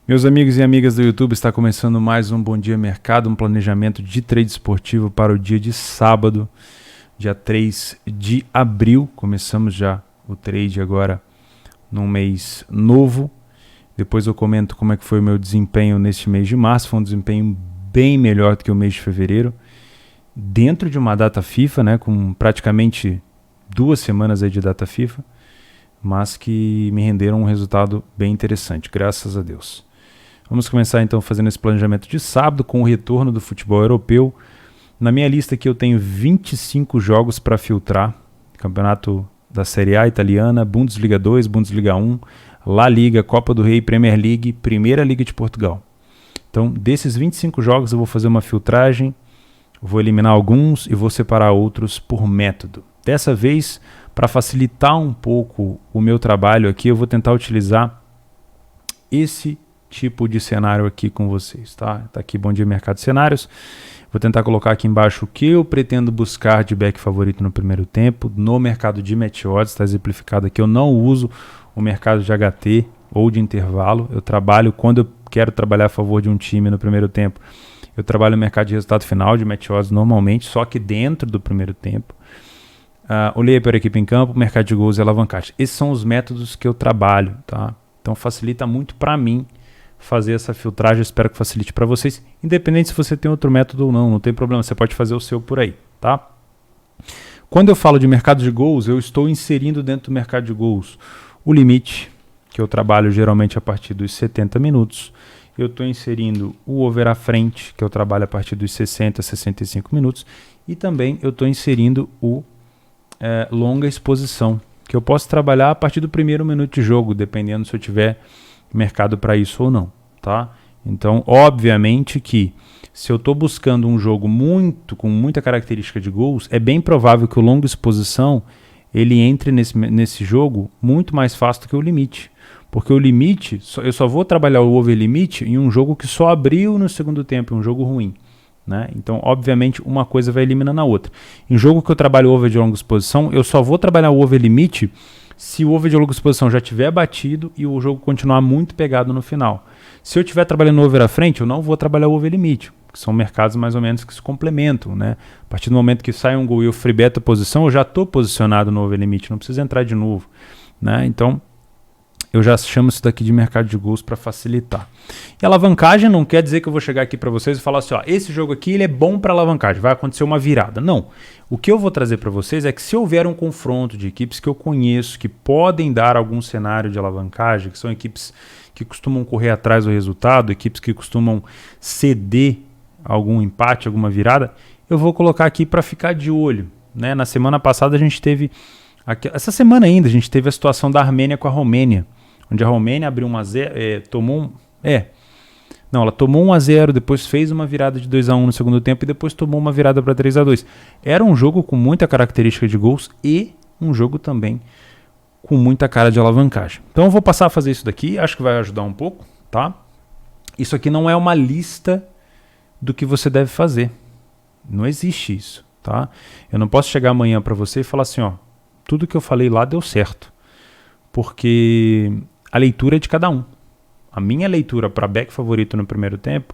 Meus amigos e amigas do YouTube, está começando mais um Bom Dia Mercado, um planejamento de trade esportivo para o dia de sábado, dia 3 de abril. Começamos já o trade agora num mês novo. Depois eu comento como é que foi o meu desempenho neste mês de março. Foi um desempenho bem melhor do que o mês de fevereiro, dentro de uma data FIFA, né, com praticamente 2 semanas aí de data FIFA, mas que me renderam um resultado bem interessante, graças a Deus. Vamos começar então fazendo esse planejamento de sábado com o retorno do futebol europeu. Na minha lista aqui eu tenho 25 jogos para filtrar. Campeonato da Série A italiana, Bundesliga 2, Bundesliga 1, La Liga, Copa do Rei, Premier League, Primeira Liga de Portugal. Então, desses 25 jogos eu vou fazer uma filtragem, vou eliminar alguns e vou separar outros por método. Dessa vez, para facilitar um pouco o meu trabalho aqui, eu vou tentar utilizar esse tipo de cenário aqui com vocês, tá? Tá aqui Bom Dia Mercado Cenários. Vou tentar colocar aqui embaixo o que eu pretendo buscar de back favorito no primeiro tempo, no mercado de match odds, está exemplificado aqui. Eu não uso o mercado de HT ou de intervalo. Eu trabalho, quando eu quero trabalhar a favor de um time no primeiro tempo, eu trabalho no mercado de resultado final, de match odds normalmente, só que dentro do primeiro tempo. Olhei para a equipe em campo, mercado de gols e alavancagem. Esses são os métodos que eu trabalho, tá? Então facilita muito para mim fazer essa filtragem, espero que facilite para vocês, independente se você tem outro método ou não, não tem problema, você pode fazer o seu por aí, tá? Quando eu falo de mercado de gols, eu estou inserindo dentro do mercado de gols o limite, que eu trabalho geralmente a partir dos 70 minutos, eu estou inserindo o over à frente, que eu trabalho a partir dos 60, 65 minutos, e também eu estou inserindo o longa exposição, que eu posso trabalhar a partir do primeiro minuto de jogo, dependendo se eu tiver mercado para isso ou não, tá? Então, obviamente que se eu estou buscando um jogo com muita característica de gols, é bem provável que o longa exposição ele entre nesse jogo muito mais fácil do que o limite, porque o limite, eu só vou trabalhar o over limite em um jogo que só abriu no segundo tempo, um jogo ruim, né? Então, obviamente, uma coisa vai eliminando a outra. Em jogo que eu trabalho o over de longa exposição, eu só vou trabalhar o over limite se o over de longa exposição já tiver batido e o jogo continuar muito pegado no final. Se eu estiver trabalhando o over à frente, eu não vou trabalhar o over limite, que são mercados mais ou menos que se complementam, né? A partir do momento que sai um gol e eu free bet a posição, eu já estou posicionado no over limite, não preciso entrar de novo, né? Então, eu já chamo isso daqui de mercado de gols para facilitar. E alavancagem não quer dizer que eu vou chegar aqui para vocês e falar assim, ó, esse jogo aqui ele é bom para alavancagem, vai acontecer uma virada. Não. O que eu vou trazer para vocês é que se houver um confronto de equipes que eu conheço, que podem dar algum cenário de alavancagem, que são equipes que costumam correr atrás do resultado, equipes que costumam ceder algum empate, alguma virada, eu vou colocar aqui para ficar de olho, né? Na semana passada a gente teve, essa semana ainda, a gente teve a situação da Armênia com a Romênia, onde a Romênia abriu 1-0, ela tomou 1-0, depois fez uma virada de 2-1 no segundo tempo e depois tomou uma virada para 3-2. Era um jogo com muita característica de gols e um jogo também com muita cara de alavancagem. Então eu vou passar a fazer isso daqui, acho que vai ajudar um pouco, tá? Isso aqui não é uma lista do que você deve fazer. Não existe isso, tá? Eu não posso chegar amanhã para você e falar assim, ó, tudo que eu falei lá deu certo. Porque a leitura é de cada um. A minha leitura para back favorito no primeiro tempo,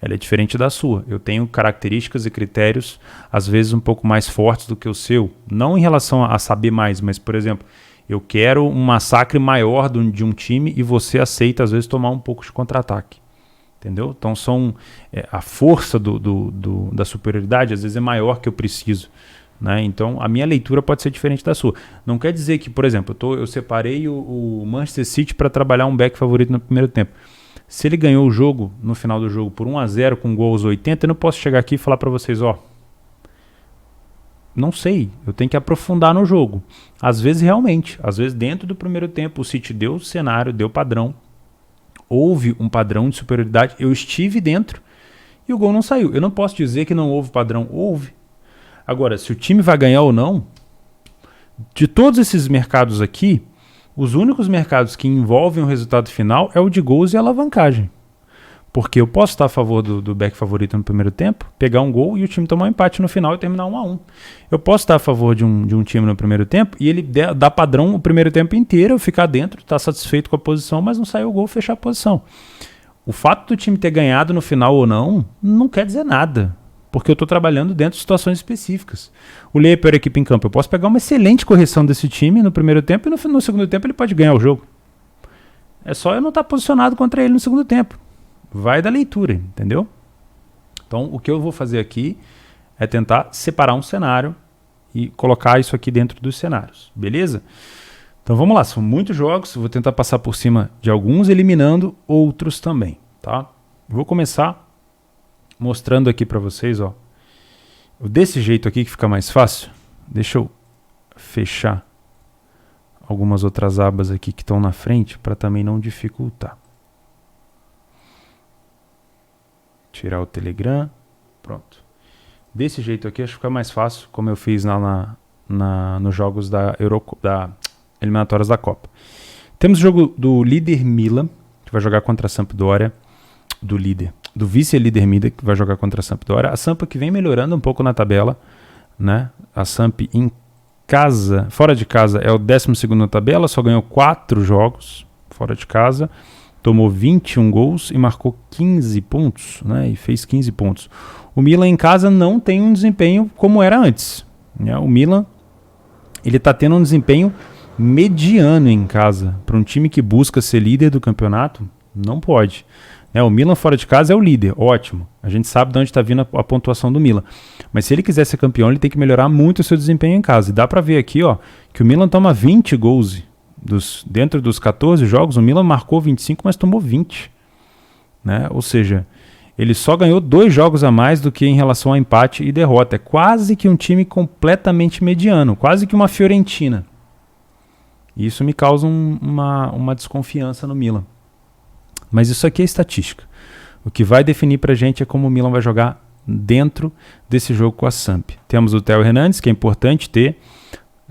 ela é diferente da sua. Eu tenho características e critérios, às vezes um pouco mais fortes do que o seu. Não em relação a saber mais, mas, por exemplo, eu quero um massacre maior de um time e você aceita, às vezes, tomar um pouco de contra-ataque. Entendeu? Então, a força da superioridade, às vezes, é maior que eu preciso. Né? Então a minha leitura pode ser diferente da sua. Não quer dizer que, por exemplo, eu separei o Manchester City para trabalhar um back favorito no primeiro tempo. Se ele ganhou o jogo no final do jogo por 1-0 com gol aos 80, eu não posso chegar aqui e falar para vocês, ó, não sei, eu tenho que aprofundar no jogo. Às vezes realmente, às vezes dentro do primeiro tempo o City deu cenário, deu padrão, houve um padrão de superioridade, eu estive dentro e o gol não saiu. Eu não posso dizer que não houve padrão, houve. Agora, se o time vai ganhar ou não, de todos esses mercados aqui, os únicos mercados que envolvem o resultado final é o de gols e alavancagem. Porque eu posso estar a favor do back favorito no primeiro tempo, pegar um gol e o time tomar um empate no final e terminar 1-1. Eu posso estar a favor de um time no primeiro tempo e ele dá padrão o primeiro tempo inteiro, eu ficar dentro, estar satisfeito com a posição, mas não sair o gol, fechar a posição. O fato do time ter ganhado no final ou não quer dizer nada. Porque eu estou trabalhando dentro de situações específicas. O Lille é a pior equipe em campo. Eu posso pegar uma excelente correção desse time no primeiro tempo e no segundo tempo ele pode ganhar o jogo. É só eu não estar posicionado contra ele no segundo tempo. Vai da leitura, entendeu? Então, o que eu vou fazer aqui é tentar separar um cenário e colocar isso aqui dentro dos cenários. Beleza? Então, vamos lá. São muitos jogos. Vou tentar passar por cima de alguns, eliminando outros também. Tá? Vou começar mostrando aqui para vocês, ó, desse jeito aqui que fica mais fácil. Deixa eu fechar algumas outras abas aqui que estão na frente para também não dificultar. Tirar o Telegram, pronto. Desse jeito aqui acho que fica mais fácil, como eu fiz lá nos jogos da eliminatórias da Copa. Temos o jogo do líder Milan, que vai jogar contra a Sampdoria, do vice-líder Milan, que vai jogar contra a Sampdoria. A Samp que vem melhorando um pouco na tabela, né? A Samp em casa, fora de casa, é o 12º na tabela, só ganhou 4 jogos fora de casa, tomou 21 gols e marcou 15 pontos, né? E fez 15 pontos. O Milan em casa não tem um desempenho como era antes, né? O Milan, ele está tendo um desempenho mediano em casa. Para um time que busca ser líder do campeonato, não pode. O Milan fora de casa é o líder, ótimo. A gente sabe de onde está vindo a pontuação do Milan. Mas se ele quiser ser campeão, ele tem que melhorar muito o seu desempenho em casa. E dá para ver aqui, ó, que o Milan toma 20 gols. Dentro dos 14 jogos, o Milan marcou 25, mas tomou 20. Né? Ou seja, ele só ganhou 2 jogos a mais do que em relação a empate e derrota. É quase que um time completamente mediano, quase que uma Fiorentina. E isso me causa uma desconfiança no Milan. Mas isso aqui é estatística. O que vai definir pra gente é como o Milan vai jogar dentro desse jogo com a Samp. Temos o Theo Hernandes, que é importante ter.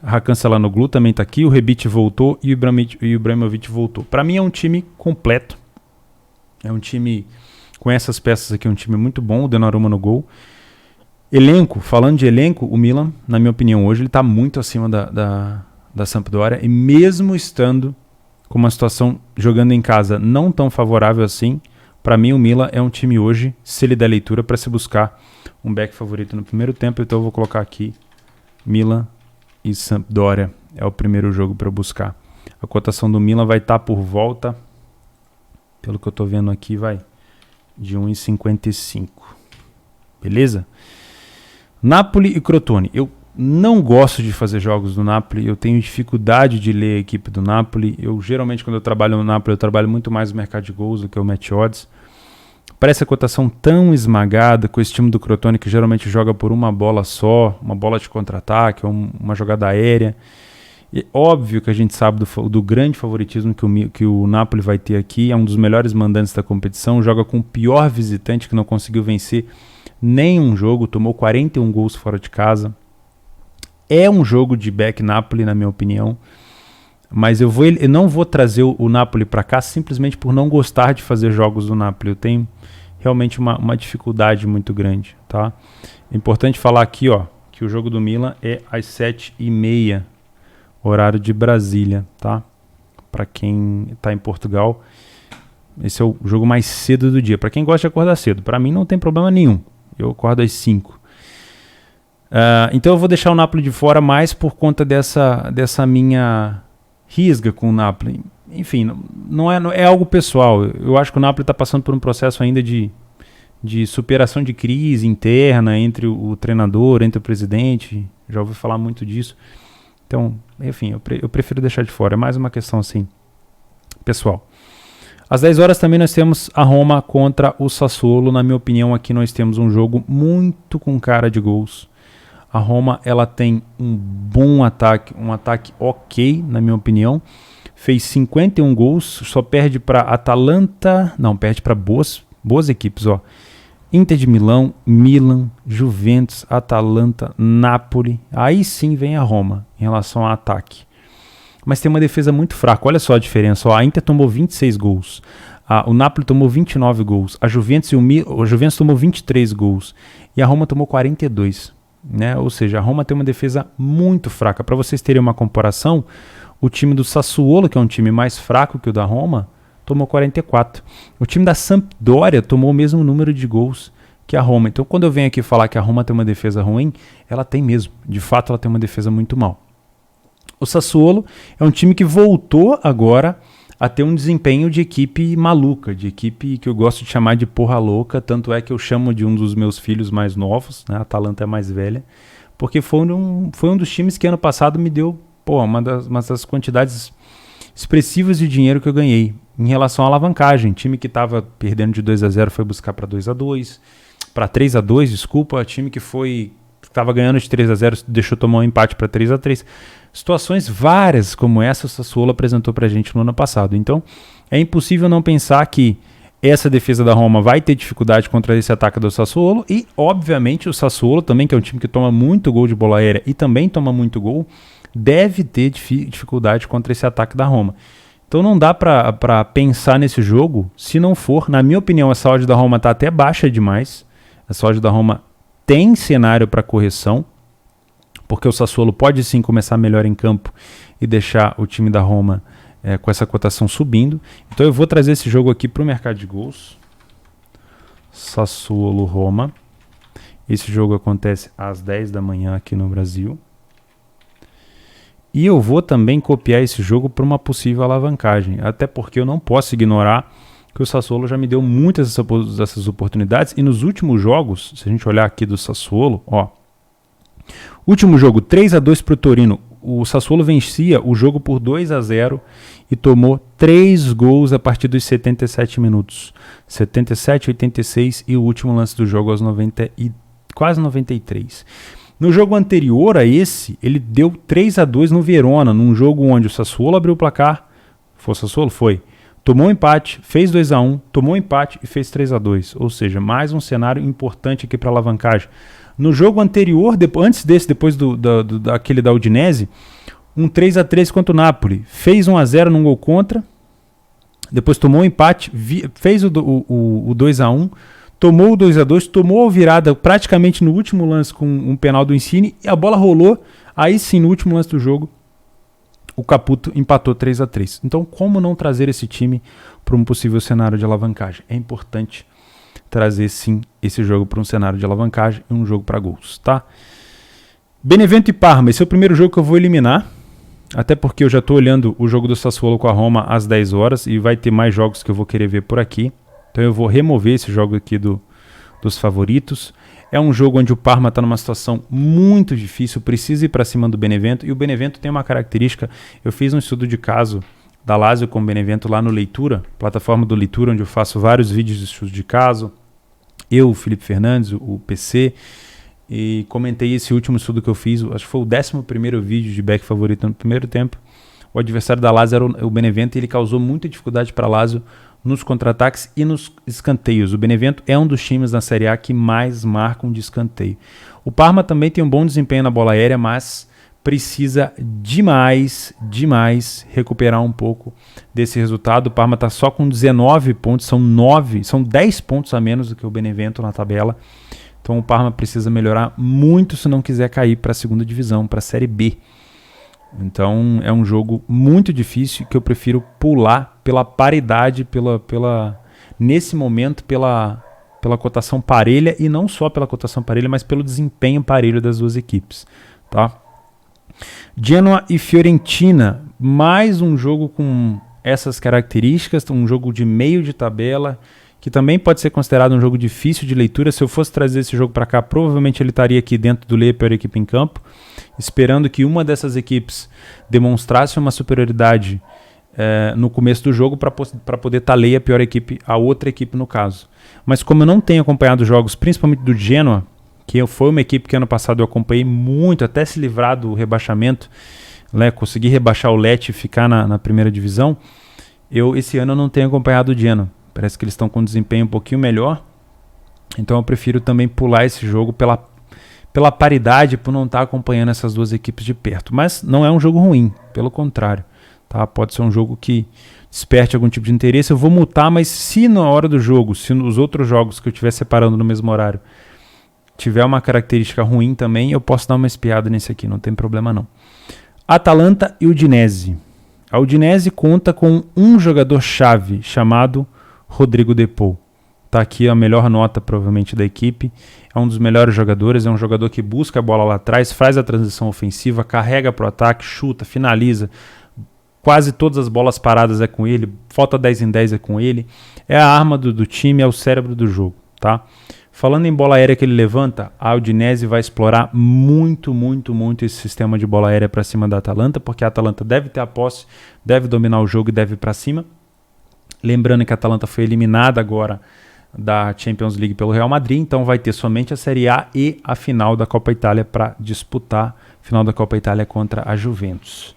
Hakan Çalhanoğlu também está aqui. O Rebic voltou e o Ibrahimovic voltou. Para mim é um time completo. É um time com essas peças aqui, um time muito bom. O Donnarumma no gol. Elenco, falando de elenco, o Milan, na minha opinião, hoje ele está muito acima da Sampdoria. E mesmo estando com uma situação jogando em casa não tão favorável assim, para mim o Milan é um time hoje, se ele der leitura, para se buscar um back favorito no primeiro tempo. Então eu vou colocar aqui Milan e Sampdoria, é o primeiro jogo para buscar. A cotação do Milan vai estar por volta, pelo que eu estou vendo aqui, vai de 1,55. Beleza? Napoli e Crotone. Eu não gosto de fazer jogos do Napoli, eu tenho dificuldade de ler a equipe do Napoli. Eu geralmente, quando eu trabalho no Napoli, eu trabalho muito mais no mercado de gols do que o match odds. Parece a cotação tão esmagada com esse time do Crotone, que geralmente joga por uma bola só, uma bola de contra-ataque, uma jogada aérea. E óbvio que a gente sabe do grande favoritismo que o Napoli vai ter aqui. É um dos melhores mandantes da competição, joga com o pior visitante, que não conseguiu vencer nenhum jogo, tomou 41 gols fora de casa. É um jogo de back Napoli, na minha opinião, mas eu não vou trazer o Napoli para cá simplesmente por não gostar de fazer jogos do Napoli. Eu tenho realmente uma dificuldade muito grande, tá? É importante falar aqui, ó, que o jogo do Milan é às 7h30, horário de Brasília, tá? Para quem está em Portugal, esse é o jogo mais cedo do dia. Para quem gosta de acordar cedo, para mim não tem problema nenhum. Eu acordo às 5. Então eu vou deixar o Napoli de fora mais por conta dessa minha risga com o Napoli. Enfim, não é algo pessoal. Eu acho que o Napoli está passando por um processo ainda de superação de crise interna entre o treinador, entre o presidente. Já ouvi falar muito disso. Então, enfim, eu prefiro deixar de fora. É mais uma questão assim, pessoal. Às 10 horas também nós temos a Roma contra o Sassuolo. Na minha opinião, aqui nós temos um jogo muito com cara de gols. A Roma, ela tem um bom ataque, um ataque ok, na minha opinião. Fez 51 gols, só perde para Atalanta, não, perde para boas equipes, ó. Inter de Milão, Milan, Juventus, Atalanta, Napoli. Aí sim vem a Roma em relação ao ataque. Mas tem uma defesa muito fraca, olha só a diferença, ó. A Inter tomou 26 gols, o Napoli tomou 29 gols, a Juventus tomou 23 gols e a Roma tomou 42. Né? Ou seja, a Roma tem uma defesa muito fraca. Para vocês terem uma comparação, o time do Sassuolo, que é um time mais fraco que o da Roma, tomou 44. O time da Sampdoria tomou o mesmo número de gols que a Roma. Então, quando eu venho aqui falar que a Roma tem uma defesa ruim, ela tem mesmo. De fato, ela tem uma defesa muito mal. O Sassuolo é um time que voltou agora a ter um desempenho de equipe maluca, de equipe que eu gosto de chamar de porra louca, tanto é que eu chamo de um dos meus filhos mais novos, né? A Atalanta é mais velha, porque foi um dos times que ano passado me deu uma das quantidades expressivas de dinheiro que eu ganhei em relação à alavancagem. Time que estava perdendo de 2-0 foi buscar para 2-2, para 3-2, desculpa. Time que estava ganhando de 3-0 deixou tomar um empate para 3-3. Situações várias como essa o Sassuolo apresentou para a gente no ano passado. Então é impossível não pensar que essa defesa da Roma vai ter dificuldade contra esse ataque do Sassuolo e, obviamente, o Sassuolo também, que é um time que toma muito gol de bola aérea e também toma muito gol, deve ter dificuldade contra esse ataque da Roma. Então não dá para pensar nesse jogo se não for, na minha opinião, essa odd da Roma está até baixa demais. Essa odd da Roma tem cenário para correção, porque o Sassuolo pode sim começar melhor em campo e deixar o time da Roma com essa cotação subindo. Então eu vou trazer esse jogo aqui para o mercado de gols. Sassuolo-Roma. Esse jogo acontece às 10 da manhã aqui no Brasil. E eu vou também copiar esse jogo para uma possível alavancagem, até porque eu não posso ignorar que o Sassuolo já me deu muitas dessas oportunidades, e nos últimos jogos, se a gente olhar aqui do Sassuolo, último jogo 3-2 para o Torino, o Sassuolo vencia o jogo por 2-0 e tomou 3 gols a partir dos 77 minutos, 77, 86 e o último lance do jogo aos 90 e quase 93. No jogo anterior a esse, ele deu 3-2 no Verona, num jogo onde o Sassuolo abriu o placar. Foi o Sassuolo? Foi. Tomou um empate, fez 2-1, tomou um empate e fez 3-2. Ou seja, mais um cenário importante aqui para alavancagem. No jogo anterior, antes desse, depois daquele da Udinese, um 3-3 contra o Napoli. Fez 1-0 num gol contra, depois tomou um empate, fez o 2-1, tomou o 2-2, tomou a virada praticamente no último lance com um penal do Insigne e a bola rolou. Aí sim, no último lance do jogo, o Caputo empatou 3-3. Então, como não trazer esse time para um possível cenário de alavancagem? É importante trazer sim esse jogo para um cenário de alavancagem e um jogo para gols, tá? Benevento e Parma, esse é o primeiro jogo que eu vou eliminar, até porque eu já estou olhando o jogo do Sassuolo com a Roma às 10 horas e vai ter mais jogos que eu vou querer ver por aqui. Então eu vou remover esse jogo aqui dos favoritos. É um jogo onde o Parma está numa situação muito difícil, precisa ir para cima do Benevento, e o Benevento tem uma característica. Eu fiz um estudo de caso da Lazio com o Benevento lá no Leitura, plataforma do Leitura, onde eu faço vários vídeos de estudo de caso. Eu, o Felipe Fernandes, o PC, e comentei esse último estudo que eu fiz, acho que foi o 11º vídeo de back favorito no primeiro tempo. O adversário da Lazio era o Benevento e ele causou muita dificuldade para a Lazio nos contra-ataques e nos escanteios. O Benevento é um dos times na Série A que mais marcam de escanteio. O Parma também tem um bom desempenho na bola aérea, mas precisa demais recuperar um pouco desse resultado. O Parma está só com 19 pontos, são 10 pontos a menos do que o Benevento na tabela. Então o Parma precisa melhorar muito se não quiser cair para a segunda divisão, para a Série B. Então é um jogo muito difícil que eu prefiro pular pela paridade, nesse momento pela cotação parelha, e não só pela cotação parelha, mas pelo desempenho parelho das duas equipes, tá? Genoa e Fiorentina, mais um jogo com essas características, um jogo de meio de tabela, que também pode ser considerado um jogo difícil de leitura. Se eu fosse trazer esse jogo para cá, provavelmente ele estaria aqui dentro do Leia Pior Equipe em Campo, esperando que uma dessas equipes demonstrasse uma superioridade no começo do jogo para poder estar Leia Pior Equipe, a outra equipe no caso. Mas como eu não tenho acompanhado jogos, principalmente do Genoa, que foi uma equipe que ano passado eu acompanhei muito, até se livrar do rebaixamento, né, conseguir rebaixar o Lecce e ficar na primeira divisão, esse ano eu não tenho acompanhado o Genoa. Parece que eles estão com um desempenho um pouquinho melhor. Então eu prefiro também pular esse jogo pela paridade, por não estar acompanhando essas duas equipes de perto. Mas não é um jogo ruim, pelo contrário. Tá? Pode ser um jogo que desperte algum tipo de interesse. Eu vou mutar, mas se na hora do jogo, se nos outros jogos que eu estiver separando no mesmo horário, tiver uma característica ruim também, eu posso dar uma espiada nesse aqui, não tem problema não. Atalanta e Udinese. A Udinese conta com um jogador-chave chamado Rodrigo De Paul. Está aqui a melhor nota, provavelmente, da equipe. É um dos melhores jogadores, é um jogador que busca a bola lá atrás, faz a transição ofensiva, carrega para o ataque, chuta, finaliza. Quase todas as bolas paradas é com ele, falta 10 em 10 é com ele. É a arma do time, é o cérebro do jogo, tá? Falando em bola aérea que ele levanta, a Udinese vai explorar muito esse sistema de bola aérea para cima da Atalanta, porque a Atalanta deve ter a posse, deve dominar o jogo e deve ir para cima. Lembrando que a Atalanta foi eliminada agora da Champions League pelo Real Madrid, então vai ter somente a Série A e a final da Copa Itália para disputar, final da Copa Itália contra a Juventus.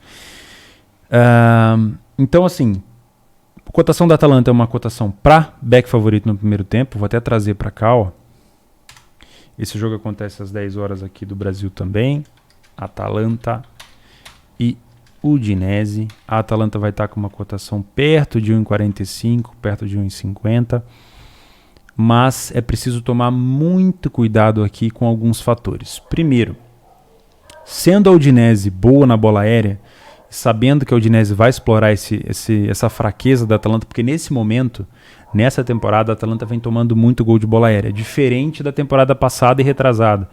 Então assim, a cotação da Atalanta é uma cotação para back favorito no primeiro tempo, vou até trazer para cá, ó. Esse jogo acontece às 10 horas aqui do Brasil também. Atalanta e Udinese. A Atalanta vai estar com uma cotação perto de 1,45, perto de 1,50. Mas é preciso tomar muito cuidado aqui com alguns fatores. Primeiro, sendo a Udinese boa na bola aérea, sabendo que a Udinese vai explorar essa fraqueza da Atalanta, porque nesse momento, nessa temporada, a Atalanta vem tomando muito gol de bola aérea, diferente da temporada passada e retrasada,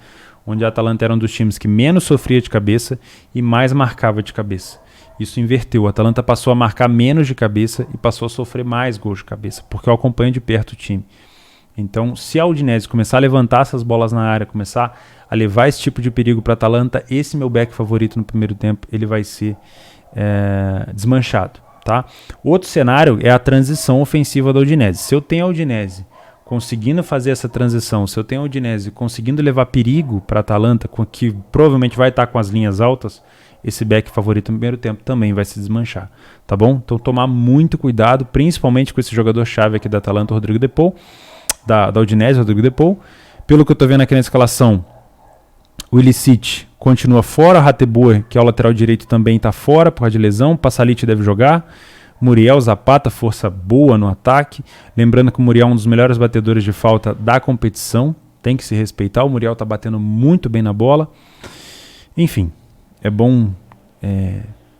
onde a Atalanta era um dos times que menos sofria de cabeça e mais marcava de cabeça. Isso inverteu, a Atalanta passou a marcar menos de cabeça e passou a sofrer mais gols de cabeça, porque eu acompanho de perto o time. Então, se a Udinese começar a levantar essas bolas na área, começar a levar esse tipo de perigo para a Atalanta, esse meu back favorito no primeiro tempo, ele vai ser desmanchado. Tá? Outro cenário é a transição ofensiva da Udinese. Se eu tenho a Udinese conseguindo fazer essa transição, se eu tenho a Udinese conseguindo levar perigo para a Atalanta, que provavelmente vai estar com as linhas altas, esse back favorito no primeiro tempo também vai se desmanchar. Tá bom? Então tomar muito cuidado, principalmente com esse jogador-chave aqui da Atalanta, o Rodrigo De Paul, da Udinese, Rodrigo De Paul. Pelo que eu estou vendo aqui na escalação, o Ilicic continua fora, Rateboer, que é o lateral direito, também está fora por causa de lesão, Pasalic deve jogar, Muriel, Zapata, força boa no ataque. Lembrando que o Muriel é um dos melhores batedores de falta da competição, tem que se respeitar, o Muriel está batendo muito bem na bola. Enfim, é bom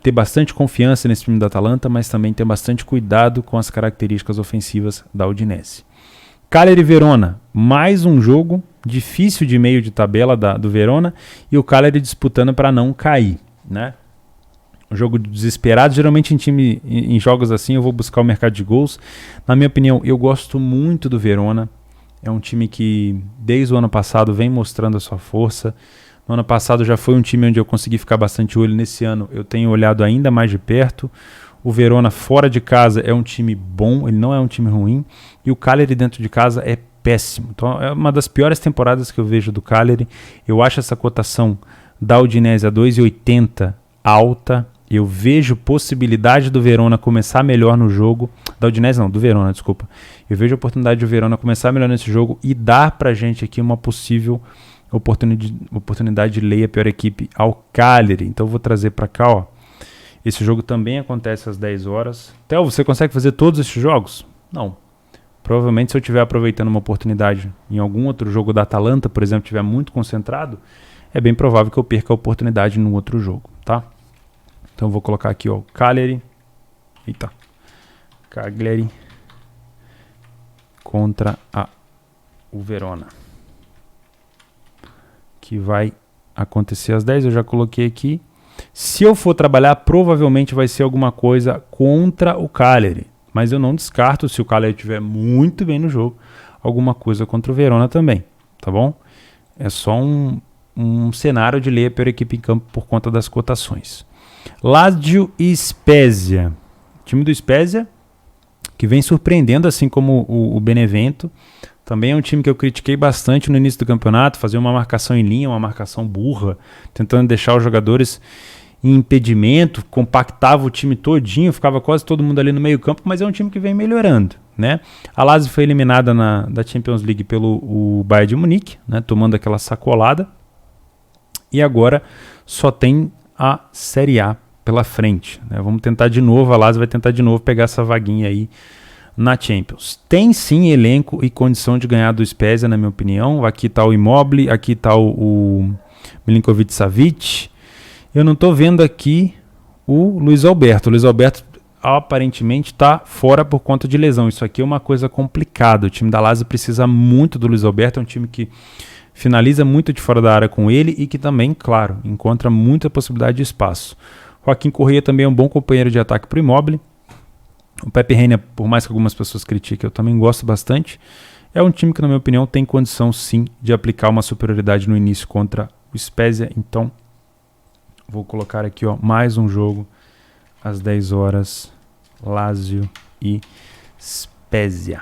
ter bastante confiança nesse time da Atalanta, mas também ter bastante cuidado com as características ofensivas da Udinese. Cagliari e Verona, mais um jogo difícil de meio de tabela do Verona e o Cagliari disputando para não cair, né? Um jogo desesperado, geralmente em jogos assim eu vou buscar o mercado de gols. Na minha opinião, eu gosto muito do Verona, é um time que desde o ano passado vem mostrando a sua força. No ano passado já foi um time onde eu consegui ficar bastante olho, nesse ano eu tenho olhado ainda mais de perto. O Verona fora de casa é um time bom, ele não é um time ruim, e o Cagliari dentro de casa é péssimo. Então é uma das piores temporadas que eu vejo do Cagliari. Eu acho essa cotação da Udinese a 2,80 alta. Eu vejo possibilidade do Verona começar melhor no jogo. Da Udinese não, do Verona, desculpa. Eu vejo a oportunidade do Verona começar melhor nesse jogo e dar pra gente aqui uma possível oportunidade de ler a pior equipe ao Cagliari. Então eu vou trazer pra cá, ó. Esse jogo também acontece às 10 horas. Theo, você consegue fazer todos esses jogos? Não. Provavelmente se eu estiver aproveitando uma oportunidade em algum outro jogo da Atalanta, por exemplo, estiver muito concentrado, é bem provável que eu perca a oportunidade num outro jogo, tá? Então eu vou colocar aqui, ó, Cagliari contra o Verona, que vai acontecer às 10, eu já coloquei aqui. Se eu for trabalhar, provavelmente vai ser alguma coisa contra o Cagliari, mas eu não descarto, se o Cagliari estiver muito bem no jogo, alguma coisa contra o Verona também, tá bom? É só um cenário de ler a pior equipe em campo por conta das cotações. Lazio e Spezia. O time do Spezia, que vem surpreendendo, assim como o Benevento. Também é um time que eu critiquei bastante no início do campeonato, fazer uma marcação em linha, uma marcação burra, tentando deixar os jogadores em impedimento, compactava o time todinho, ficava quase todo mundo ali no meio campo, mas é um time que vem melhorando, né? A Lazio foi eliminada da Champions League pelo Bayern de Munique, né, tomando aquela sacolada, e agora só tem a Série A pela frente, né? Vamos tentar de novo, a Lazio vai tentar de novo pegar essa vaguinha aí na Champions. Tem sim elenco e condição de ganhar do Spezia, na minha opinião. Aqui está o Immobile, aqui está o Milinkovic-Savic. Eu não estou vendo aqui o Luiz Alberto. O Luiz Alberto aparentemente está fora por conta de lesão. Isso aqui é uma coisa complicada. O time da Lazio precisa muito do Luiz Alberto. É um time que finaliza muito de fora da área com ele e que também, claro, encontra muita possibilidade de espaço. Joaquim Correia também é um bom companheiro de ataque para o Immobile. O Pepe Reina, por mais que algumas pessoas critiquem, eu também gosto bastante. É um time que, na minha opinião, tem condição sim de aplicar uma superioridade no início contra o Spezia. Então, vou colocar aqui mais um jogo às 10 horas, Lazio e Spezia.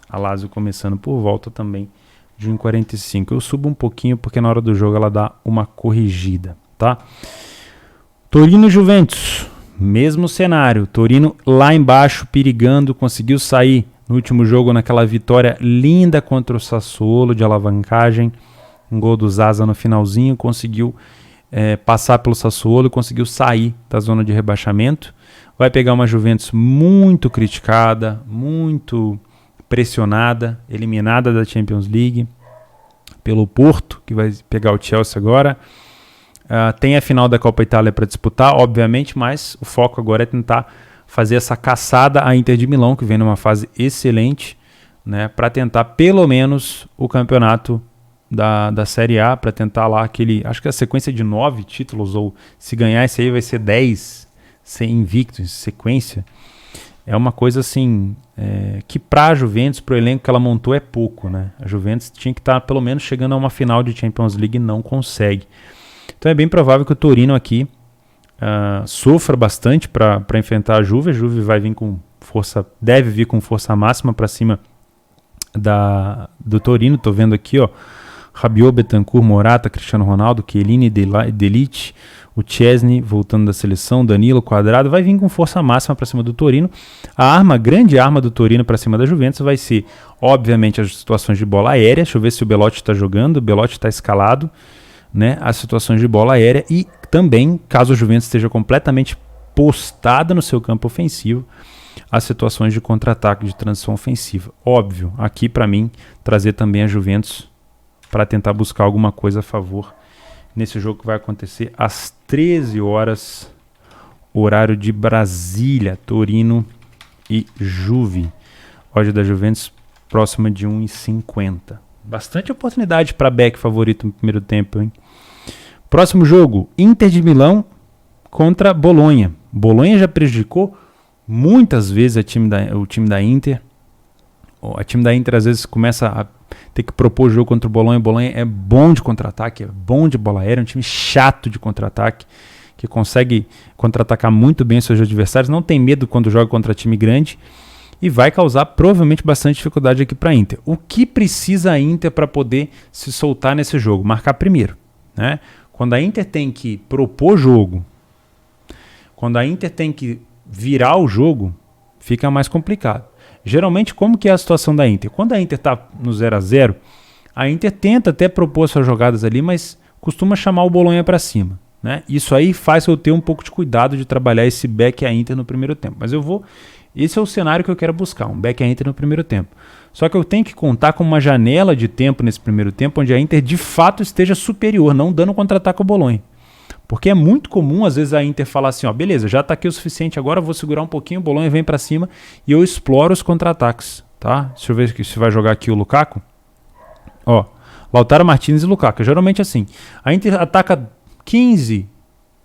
A Lazio começando por volta também de 1h45. Eu subo um pouquinho porque na hora do jogo ela dá uma corrigida, tá? Torino e Juventus, mesmo cenário. Torino lá embaixo perigando, conseguiu sair no último jogo naquela vitória linda contra o Sassuolo de alavancagem. Um gol do Zaza no finalzinho, conseguiu passar pelo Sassuolo e conseguiu sair da zona de rebaixamento. Vai pegar uma Juventus muito criticada, muito pressionada, eliminada da Champions League pelo Porto, que vai pegar o Chelsea agora. Tem a final da Copa Itália para disputar, obviamente, mas o foco agora é tentar fazer essa caçada à Inter de Milão, que vem numa fase excelente, né, para tentar pelo menos o campeonato da Série A, para tentar lá acho que a sequência de 9 títulos, ou se ganhar esse aí vai ser 10, ser invicto em sequência. É uma coisa assim, que para a Juventus, para o elenco que ela montou, é pouco, né? A Juventus tinha que estar pelo menos chegando a uma final de Champions League e não consegue. Então é bem provável que o Torino aqui sofra bastante para enfrentar a Juve. A Juve vai vir com força, deve vir com força máxima para cima do Torino. Estou vendo aqui, Rabiot, Bentancur, Morata, Cristiano Ronaldo, Chiellini, Delic, o Chesney voltando da seleção, Danilo, Quadrado, vai vir com força máxima para cima do Torino. A grande arma do Torino para cima da Juventus vai ser, obviamente, as situações de bola aérea. Deixa eu ver se o Belotti está jogando. O Belotti está escalado, né? As situações de bola aérea e também, caso a Juventus esteja completamente postada no seu campo ofensivo, as situações de contra-ataque, de transição ofensiva. Óbvio, aqui para mim, trazer também a Juventus para tentar buscar alguma coisa a favor nesse jogo que vai acontecer às 13 horas, horário de Brasília, Torino e Juve. Odd da Juventus próxima de 1,50. Bastante oportunidade para back favorito no primeiro tempo, hein? Próximo jogo, Inter de Milão contra Bolonha. Bolonha já prejudicou muitas vezes o time da Inter. O time da Inter às vezes começa a ter que propor jogo contra o Bolonha. O Bolonha é bom de contra-ataque, é bom de bola aérea, é um time chato de contra-ataque, que consegue contra-atacar muito bem seus adversários, não tem medo quando joga contra time grande e vai causar provavelmente bastante dificuldade aqui para a Inter. O que precisa a Inter para poder se soltar nesse jogo? Marcar primeiro, né? Quando a Inter tem que propor jogo, quando a Inter tem que virar o jogo, fica mais complicado. Geralmente, como que é a situação da Inter? Quando a Inter está no 0-0, a Inter tenta até propor suas jogadas ali, mas costuma chamar o Bolonha para cima, né? Isso aí faz eu ter um pouco de cuidado de trabalhar esse back a Inter no primeiro tempo. Mas esse é o cenário que eu quero buscar, um back a Inter no primeiro tempo. Só que eu tenho que contar com uma janela de tempo nesse primeiro tempo onde a Inter de fato esteja superior, não dando contra-ataque ao Bolonha. Porque é muito comum, às vezes, a Inter falar assim, beleza, já ataquei o suficiente, agora eu vou segurar um pouquinho, o Bolonha vem pra cima e eu exploro os contra-ataques, tá? Deixa eu ver se vai jogar aqui o Lukaku. Lautaro Martinez e Lukaku, geralmente assim. A Inter ataca 15,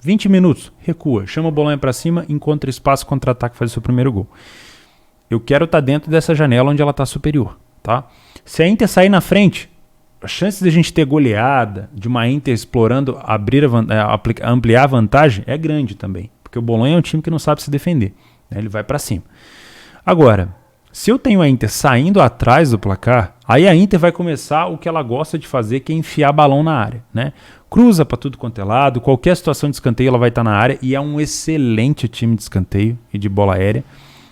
20 minutos, recua, chama o Bolonha pra cima, encontra espaço, contra-ataque, faz o seu primeiro gol. Eu quero estar dentro dessa janela onde ela está superior, tá? Se a Inter sair na frente, a chance de a gente ter goleada, de uma Inter explorando, ampliar a vantagem, é grande também. Porque o Bolonha é um time que não sabe se defender, né? Ele vai para cima. Agora, se eu tenho a Inter saindo atrás do placar, aí a Inter vai começar o que ela gosta de fazer, que é enfiar balão na área, né? Cruza para tudo quanto é lado, qualquer situação de escanteio ela vai estar na área, e é um excelente time de escanteio e de bola aérea,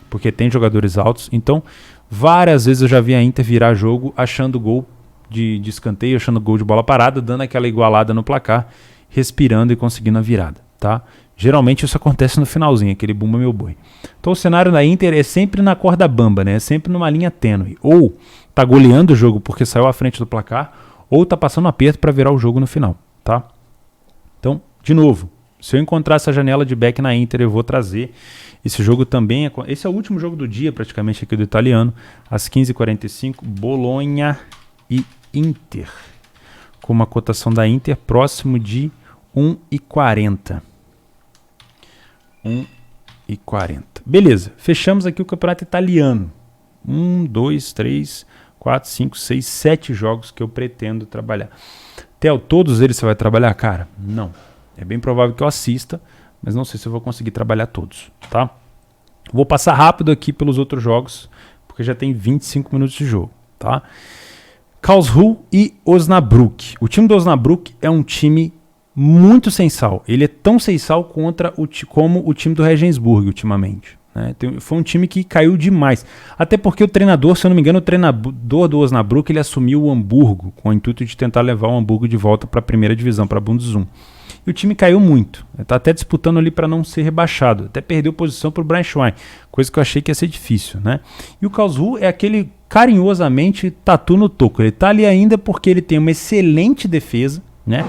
porque tem jogadores altos. Então, várias vezes eu já vi a Inter virar jogo achando gol de escanteio, achando gol de bola parada, dando aquela igualada no placar, respirando e conseguindo a virada, tá? Geralmente isso acontece no finalzinho, aquele bumba meu boi. Então o cenário da Inter é sempre na corda bamba, né? É sempre numa linha tênue. Ou tá goleando o jogo porque saiu à frente do placar, ou tá passando aperto para virar o jogo no final, tá? Então, de novo, Se eu encontrar essa janela de back na Inter, eu vou trazer. Esse jogo também é... Esse é o último jogo do dia, praticamente, aqui do italiano. Às 15h45, Bolonha e Inter. Com uma cotação da Inter próximo de 1,40. 1,40. Beleza, fechamos aqui o campeonato italiano. 1, 2, 3, 4, 5, 6, 7 jogos que eu pretendo trabalhar. Theo, todos eles você vai trabalhar? Cara, não. É bem provável que eu assista, mas não sei se eu vou conseguir trabalhar todos, tá? Vou passar rápido aqui pelos outros jogos, porque já tem 25 minutos de jogo, tá? Karlsruhe e Osnabrück. O time do Osnabrück é um time muito sem sal. Ele é tão sem sal como o time do Regensburg ultimamente. Né? Foi um time que caiu demais. Até porque o treinador, se eu não me engano, o treinador do Osnabrück, ele assumiu o Hamburgo com o intuito de tentar levar o Hamburgo de volta para a primeira divisão, para a Bundesliga. E o time caiu muito. Está até disputando ali para não ser rebaixado. Até perdeu posição para o Braunschweig, coisa que eu achei que ia ser difícil. Né? E o Karlsruhe é aquele carinhosamente tatu no toco. Ele está ali ainda porque ele tem uma excelente defesa, né?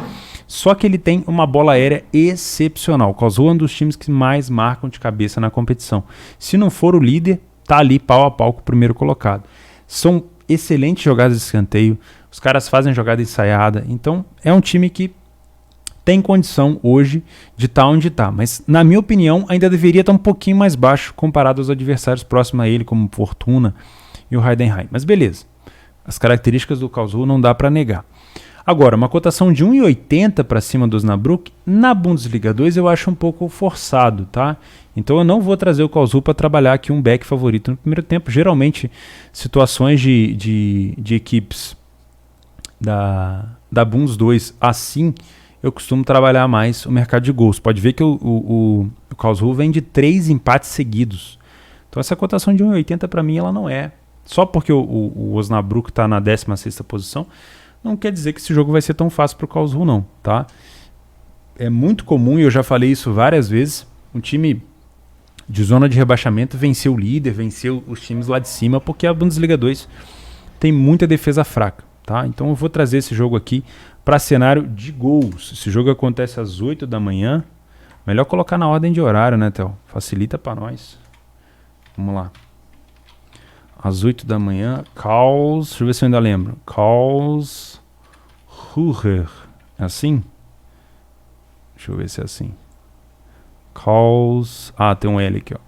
Só que ele tem uma bola aérea excepcional. O Karlsruhe é um dos times que mais marcam de cabeça na competição. Se não for o líder, tá ali pau a pau com o primeiro colocado. São excelentes jogadas de escanteio. Os caras fazem jogada ensaiada. Então é um time que tem condição hoje de estar onde está. Mas na minha opinião ainda deveria estar um pouquinho mais baixo comparado aos adversários próximos a ele, como Fortuna e o Heidenheim. Mas beleza. As características do Karlsruhe não dá para negar. Agora, uma cotação de 1,80 para cima do Osnabrück, na Bundesliga 2 eu acho um pouco forçado, tá? Então eu não vou trazer o Karlsruhe para trabalhar aqui um back favorito no primeiro tempo. Geralmente, situações de equipes da Bundes 2 assim, eu costumo trabalhar mais o mercado de gols. Pode ver que o Karlsruhe vem de 3 empates seguidos. Então essa cotação de 1,80 para mim ela não é. Só porque o Osnabrück está na 16ª posição, não quer dizer que esse jogo vai ser tão fácil para o Karlsruhe não, tá? É muito comum, e eu já falei isso várias vezes, um time de zona de rebaixamento vencer o líder, vencer os times lá de cima, porque a Bundesliga 2 tem muita defesa fraca, tá? Então eu vou trazer esse jogo aqui para cenário de gols. Esse jogo acontece às 8 da manhã. Melhor colocar na ordem de horário, né, Theo? Facilita para nós. Vamos lá. Às 8 da manhã, deixa eu ver se eu ainda lembro. Karlsruhe. É assim? Deixa eu ver se é assim. Tem um L aqui, ó.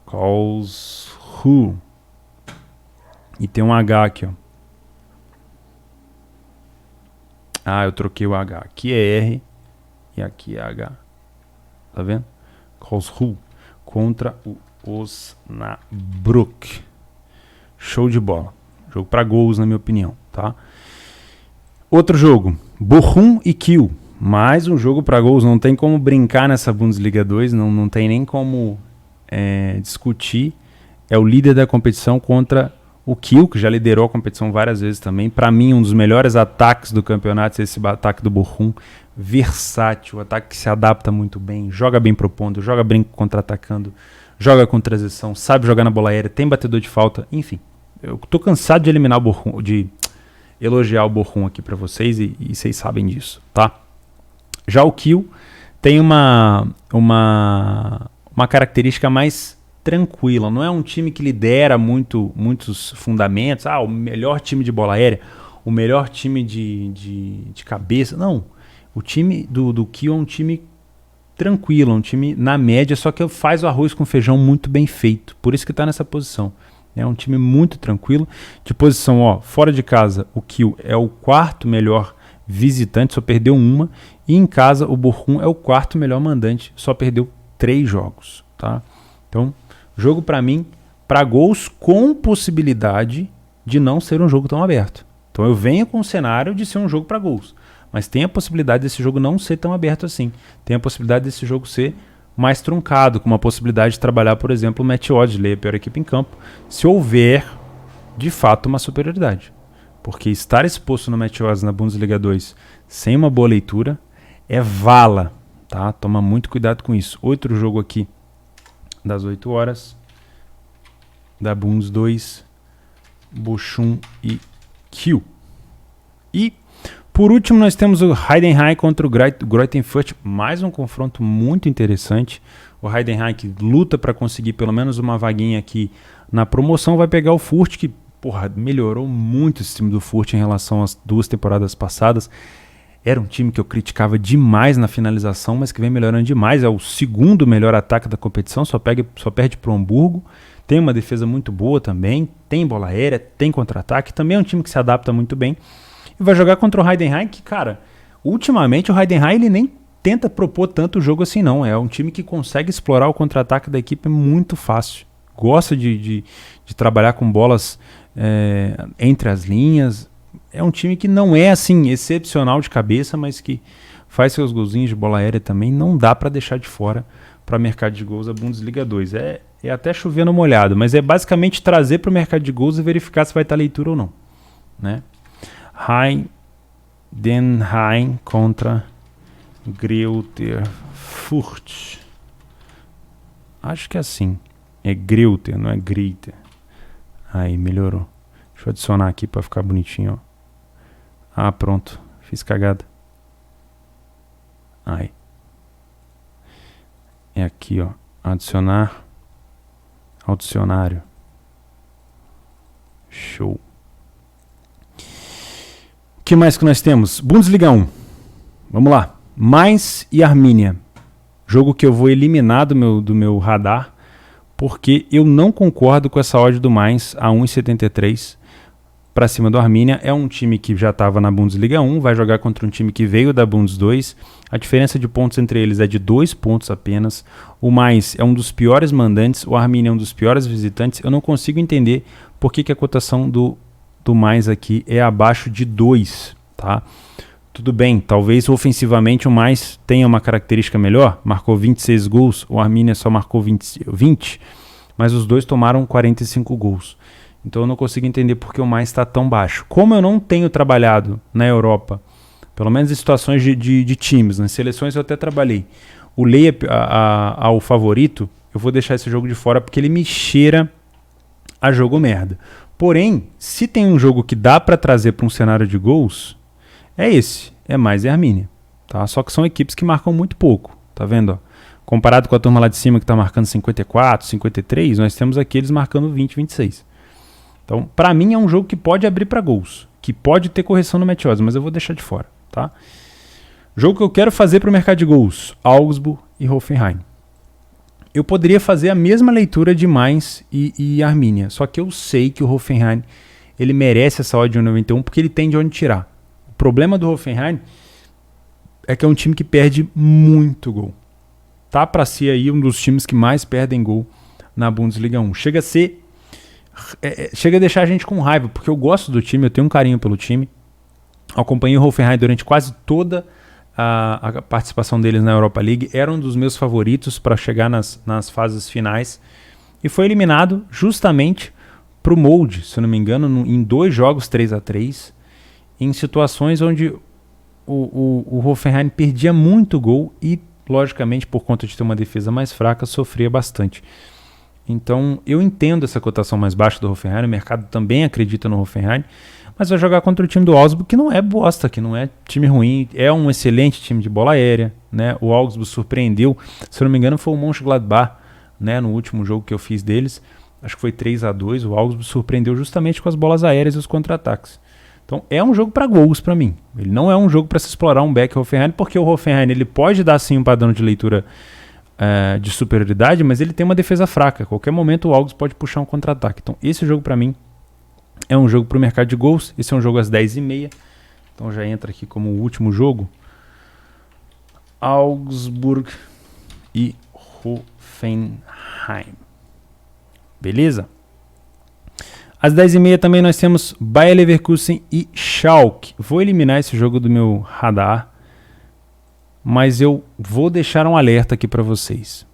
Karlsruhe. E tem um H aqui, ó. Eu troquei o H. Aqui é R e aqui é H. Tá vendo? Karlsruhe contra o Osnabrück. Show de bola. Jogo para gols, na minha opinião, tá? Outro jogo, Bochum e Kiel. Mais um jogo para gols. Não tem como brincar nessa Bundesliga 2. Não tem nem como discutir. É o líder da competição contra o Kiel, que já liderou a competição várias vezes também. Para mim, um dos melhores ataques do campeonato é esse ataque do Bochum. Versátil, ataque que se adapta muito bem, joga bem propondo, joga bem contra-atacando, joga com transição, sabe jogar na bola aérea, tem batedor de falta, enfim. Eu tô cansado de eliminar o Bochum, de elogiar o Bochum aqui para vocês e vocês sabem disso, tá? Já o Kiel tem uma característica mais tranquila, não é um time que lidera muitos fundamentos, o melhor time de bola aérea, o melhor time de cabeça, não. O time do Kiel é um time tranquilo, um time na média, só que faz o arroz com feijão muito bem feito. Por isso que está nessa posição. É um time muito tranquilo. De posição, fora de casa, o Kiel é o 4º melhor visitante, só perdeu uma. E em casa, o Bochum é o 4º melhor mandante, só perdeu 3 jogos. Tá? Então, jogo para mim, para gols com possibilidade de não ser um jogo tão aberto. Então eu venho com o cenário de ser um jogo para gols. Mas tem a possibilidade desse jogo não ser tão aberto assim. Tem a possibilidade desse jogo ser mais truncado, com uma possibilidade de trabalhar, por exemplo, o match odds, ler a pior equipe em campo, se houver, de fato, uma superioridade. Porque estar exposto no match odds na Bundesliga 2 sem uma boa leitura é vala, tá? Toma muito cuidado com isso. Outro jogo aqui, das 8 horas, da Bundes 2, Bochum e Kiel. E Por último, nós temos o Heidenheim contra o Greuther Fürth, mais um confronto muito interessante. O Heidenheim, que luta para conseguir pelo menos uma vaguinha aqui na promoção, vai pegar o Fürth, que melhorou muito esse time do Fürth em relação às 2 temporadas passadas. Era um time que eu criticava demais na finalização, mas que vem melhorando demais. É o segundo melhor ataque da competição, só perde para o Hamburgo. Tem uma defesa muito boa também, tem bola aérea, tem contra-ataque. Também é um time que se adapta muito bem. E vai jogar contra o Heidenheim, que, cara, ultimamente o Heidenheim ele nem tenta propor tanto o jogo assim, não. É um time que consegue explorar o contra-ataque da equipe muito fácil. Gosta de trabalhar com bolas entre as linhas. É um time que não é assim excepcional de cabeça, mas que faz seus golzinhos de bola aérea também. Não dá para deixar de fora para mercado de gols a Bundesliga 2. É até chovendo molhado, mas é basicamente trazer para o mercado de gols e verificar se vai estar leitura ou não, né? Heidenheim contra Greuther Fürth. Acho que é assim. É Greuther, não é Greuther. Aí, melhorou. Deixa eu adicionar aqui para ficar bonitinho, ó. Ah, pronto. Fiz cagada. Aí. É aqui, ó. Adicionar ao dicionário. Show. O que mais que nós temos? Bundesliga 1. Vamos lá. Mainz e Arminia. Jogo que eu vou eliminar do meu radar, porque eu não concordo com essa odd do Mainz a 1,73 para cima do Arminia. É um time que já estava na Bundesliga 1, vai jogar contra um time que veio da Bundes 2. A diferença de pontos entre eles é de 2 pontos apenas. O Mainz é um dos piores mandantes, o Arminia é um dos piores visitantes. Eu não consigo entender por que a cotação do Mainz aqui é abaixo de 2, tá? Tudo bem, talvez ofensivamente o Mainz tenha uma característica melhor, marcou 26 gols, o Arminia só marcou 20, mas os dois tomaram 45 gols. Então eu não consigo entender por que o Mainz está tão baixo. Como eu não tenho trabalhado na Europa, pelo menos em situações de times, nas seleções eu até trabalhei, o Leia ao favorito, eu vou deixar esse jogo de fora porque ele me cheira a jogo merda. Porém, se tem um jogo que dá para trazer para um cenário de gols, é esse, é Mainz e Arminia, tá? Só que são equipes que marcam muito pouco, tá vendo? Ó? Comparado com a turma lá de cima que está marcando 54, 53, nós temos aqui eles marcando 20, 26. Então, para mim é um jogo que pode abrir para gols, que pode ter correção no match odds, mas eu vou deixar de fora, tá? Jogo que eu quero fazer para o mercado de gols, Augsburg e Hoffenheim. Eu poderia fazer a mesma leitura de Mainz e Arminia, só que eu sei que o Hoffenheim ele merece essa odd de 1,91 porque ele tem de onde tirar. O problema do Hoffenheim é que é um time que perde muito gol. Tá para ser aí um dos times que mais perdem gol na Bundesliga 1. Chega a deixar a gente com raiva, porque eu gosto do time, eu tenho um carinho pelo time. Acompanhei o Hoffenheim durante quase toda a participação deles na Europa League. Era um dos meus favoritos para chegar nas fases finais. E foi eliminado justamente para o Molde, se eu não me engano, em 2 jogos 3-3, em situações onde o Hoffenheim perdia muito gol e, logicamente, por conta de ter uma defesa mais fraca, sofria bastante. Então, eu entendo essa cotação mais baixa do Hoffenheim, o mercado também acredita no Hoffenheim, mas vai jogar contra o time do Augsburg, que não é bosta, que não é time ruim, é um excelente time de bola aérea, né? O Augsburg surpreendeu, se eu não me engano foi o Mönchengladbach, né? No último jogo que eu fiz deles, acho que foi 3-2, o Augsburg surpreendeu justamente com as bolas aéreas e os contra-ataques. Então é um jogo para gols para mim, ele não é um jogo para se explorar um back Hoffenheim, porque o Hoffenheim ele pode dar sim um padrão de leitura de superioridade, mas ele tem uma defesa fraca, a qualquer momento o Augsburg pode puxar um contra-ataque. Então esse jogo para mim é um jogo para o mercado de gols. Esse é um jogo às 10h30. Então já entra aqui como o último jogo. Augsburg e Hoffenheim. Beleza? Às 10h30 também nós temos Bayer Leverkusen e Schalke. Vou eliminar esse jogo do meu radar, mas eu vou deixar um alerta aqui para vocês.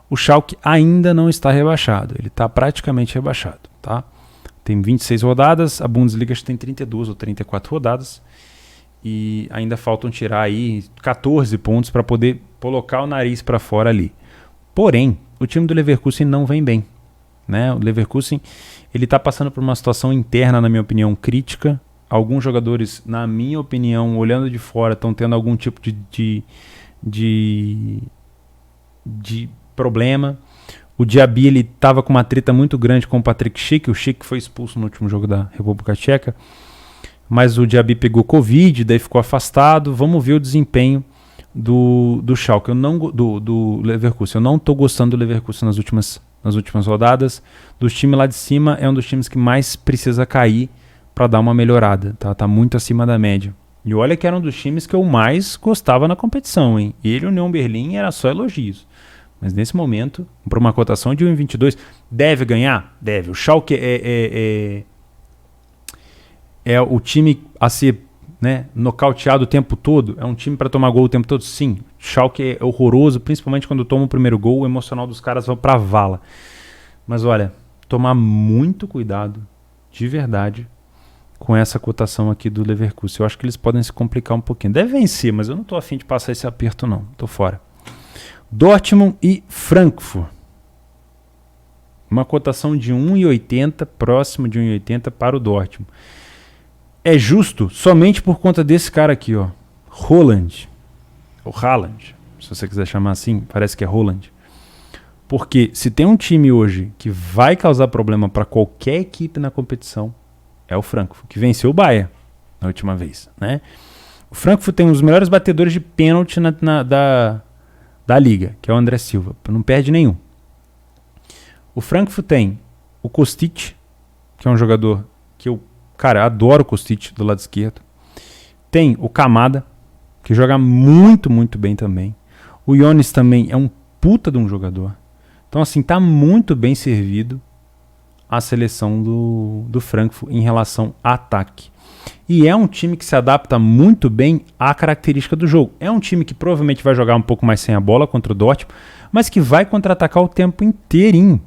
O Schalke ainda não está rebaixado. Ele está praticamente rebaixado, tá? Tem 26 rodadas, a Bundesliga tem 32 ou 34 rodadas e ainda faltam tirar aí 14 pontos para poder colocar o nariz para fora ali. Porém, o time do Leverkusen não vem bem, né? O Leverkusen ele está passando por uma situação interna, na minha opinião, crítica. alguns jogadores, na minha opinião, olhando de fora, estão tendo algum tipo de problema. O Diaby, ele estava com uma treta muito grande com o Patrick Schick. O Schick foi expulso no último jogo da República Tcheca, mas o Diaby pegou Covid, daí ficou afastado. Vamos ver o desempenho do Schalke, do Leverkusen. Eu não estou gostando do Leverkusen nas últimas rodadas. Dos times lá de cima, é um dos times que mais precisa cair para dar uma melhorada. Tá muito acima da média. E olha que era um dos times que eu mais gostava na competição, hein? Ele e o Union Berlin era só elogios. Mas nesse momento, para uma cotação de 1,22, deve ganhar? Deve. O Schalke é o time a ser, né, nocauteado o tempo todo. É um time para tomar gol o tempo todo? Sim. O Schalke é horroroso, principalmente quando toma o primeiro gol. O emocional dos caras vai para vala. Mas olha, tomar muito cuidado, de verdade, com essa cotação aqui do Leverkusen. Eu acho que eles podem se complicar um pouquinho. Deve vencer, mas eu não estou afim de passar esse aperto não. Estou fora. Dortmund e Frankfurt. Uma cotação de 1,80, próximo de 1,80 para o Dortmund. É justo somente por conta desse cara aqui, ó. Haaland. Ou Haaland, se você quiser chamar assim, parece que é Haaland. Porque se tem um time hoje que vai causar problema para qualquer equipe na competição, é o Frankfurt, que venceu o Bayern na última vez, né? O Frankfurt tem um dos melhores batedores de pênalti da liga, que é o André Silva. Não perde nenhum. O Frankfurt tem o Kostic, que é um jogador que eu, cara, adoro o Kostic do lado esquerdo. Tem o Kamada, que joga muito, muito bem também. O Jones também é um puta de um jogador. Então, assim, tá muito bem servido a seleção do Frankfurt em relação a ataque. E é um time que se adapta muito bem à característica do jogo. É um time que provavelmente vai jogar um pouco mais sem a bola contra o Dortmund, mas que vai contra-atacar o tempo inteirinho.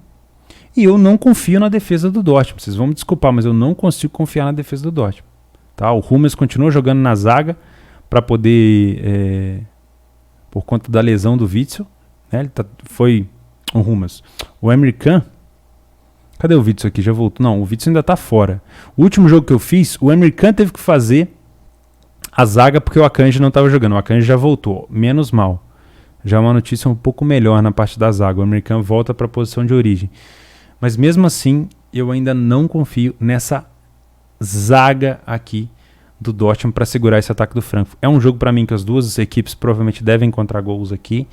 E eu não confio na defesa do Dortmund. Vocês vão me desculpar, mas eu não consigo confiar na defesa do Dortmund. Tá? O Hummels continua jogando na zaga para poder, por conta da lesão do Witsel, né? Ele foi o Hummels. O Emre Can, cadê o Witsel aqui? Já voltou? Não, o Witsel ainda tá fora. O último jogo que eu fiz, o Emre Can teve que fazer a zaga porque o Akanji não estava jogando. O Akanji já voltou, menos mal. Já é uma notícia um pouco melhor na parte da zaga. O Emre Can volta para a posição de origem. Mas mesmo assim, eu ainda não confio nessa zaga aqui do Dortmund para segurar esse ataque do Frankfurt. É um jogo para mim que as duas equipes provavelmente devem encontrar gols aqui.